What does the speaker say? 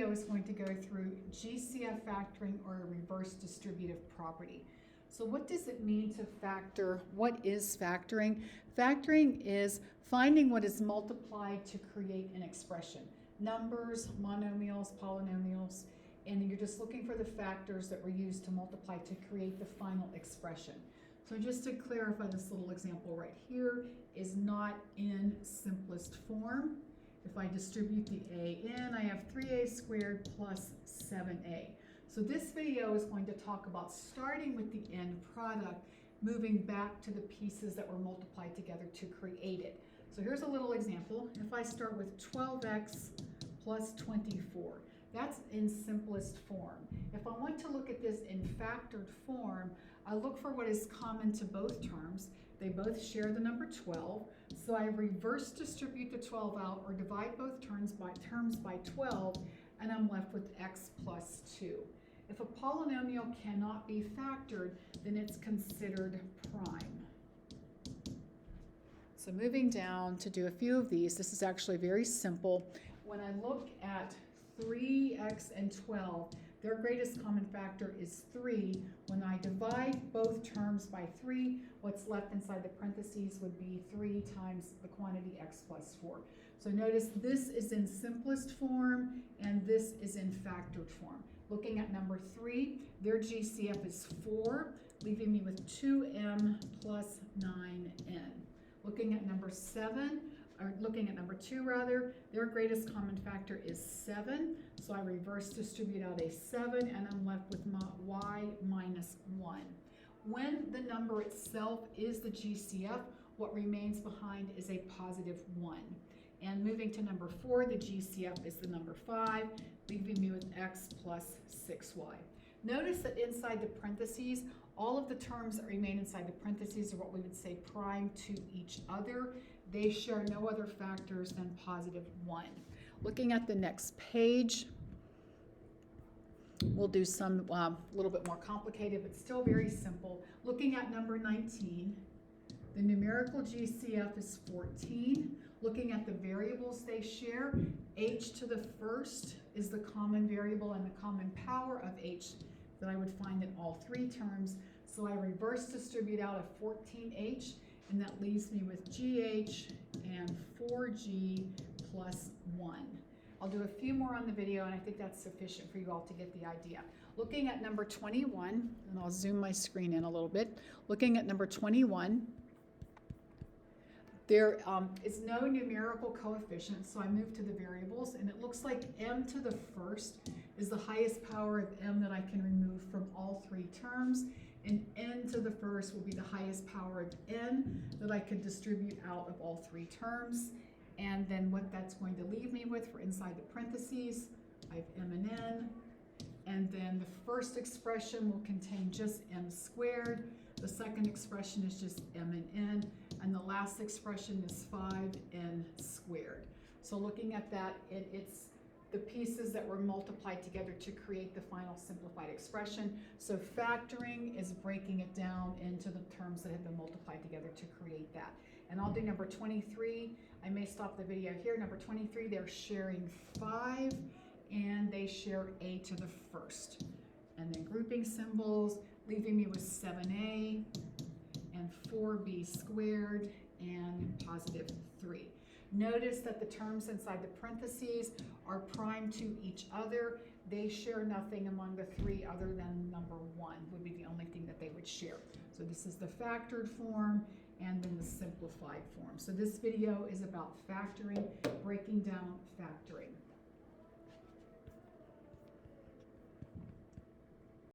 video is going to go through GCF factoring, or a reverse distributive property. So what does it mean to factor? What is factoring? Factoring is finding what is multiplied to create an expression. Numbers, monomials, polynomials, and you're just looking for the factors that were used to multiply to create the final expression. So just to clarify, this little example right here is not in simplest form. If I distribute the a in, I have 3a squared plus 7a. So this video is going to talk about starting with the end product, moving back to the pieces that were multiplied together to create it. So here's a little example. If I start with 12x plus 24, that's in simplest form. If I want to look at this in factored form, I look for what is common to both terms. They both share the number 12, so I reverse distribute the 12 out, or divide both terms by 12, and I'm left with x plus 2. If a polynomial cannot be factored, then it's considered prime. So moving down to do a few of these, this is actually very simple. When I look at 3x and 12, their greatest common factor is 3. When I divide both terms by 3, what's left inside the parentheses would be 3 times the quantity x plus 4. So notice this is in simplest form and this is in factored form. Looking at number 3, their GCF is 4, leaving me with 2m plus 9n. Looking at number 2 rather, their greatest common factor is 7, so I reverse distribute out a 7 and I'm left with y minus 1. When the number itself is the GCF, what remains behind is a positive 1. And moving to number 4, the GCF is the number 5, leaving me with x plus 6y. Notice that inside the parentheses, all of the terms that remain inside the parentheses are what we would say prime to each other. They share no other factors than positive 1. Looking at the next page, we'll do some a little bit more complicated, but still very simple. Looking at number 19, the numerical GCF is 14. Looking at the variables they share, h to the first is the common variable and the common power of h that I would find in all three terms. So I reverse distribute out a 14h, and that leaves me with gh and 4g plus 1. I'll do a few more on the video, and I think that's sufficient for you all to get the idea. Looking at number 21, and I'll zoom my screen in a little bit. Looking at number 21, there is no numerical coefficient, so I move to the variables, and it looks like m to the first is the highest power of m that I can remove from all three terms, and n to the first will be the highest power of n that I could distribute out of all three terms. And then what that's going to leave me with for inside the parentheses, I have m and n, and then the first expression will contain just m squared, the second expression is just m and n, and the last expression is 5n squared. So looking at that, it's the pieces that were multiplied together to create the final simplified expression. So factoring is breaking it down into the terms that have been multiplied together to create that. And I'll do number 23. I may stop the video here. Number 23, they're sharing 5, and they share a to the first. And then grouping symbols, leaving me with 7a and 4b squared and positive 3. Notice that the terms inside the parentheses are prime to each other. They share nothing among the three other than number 1 would be the only thing that they would share. So this is the factored form and then the simplified form. So this video is about factoring, breaking down factoring.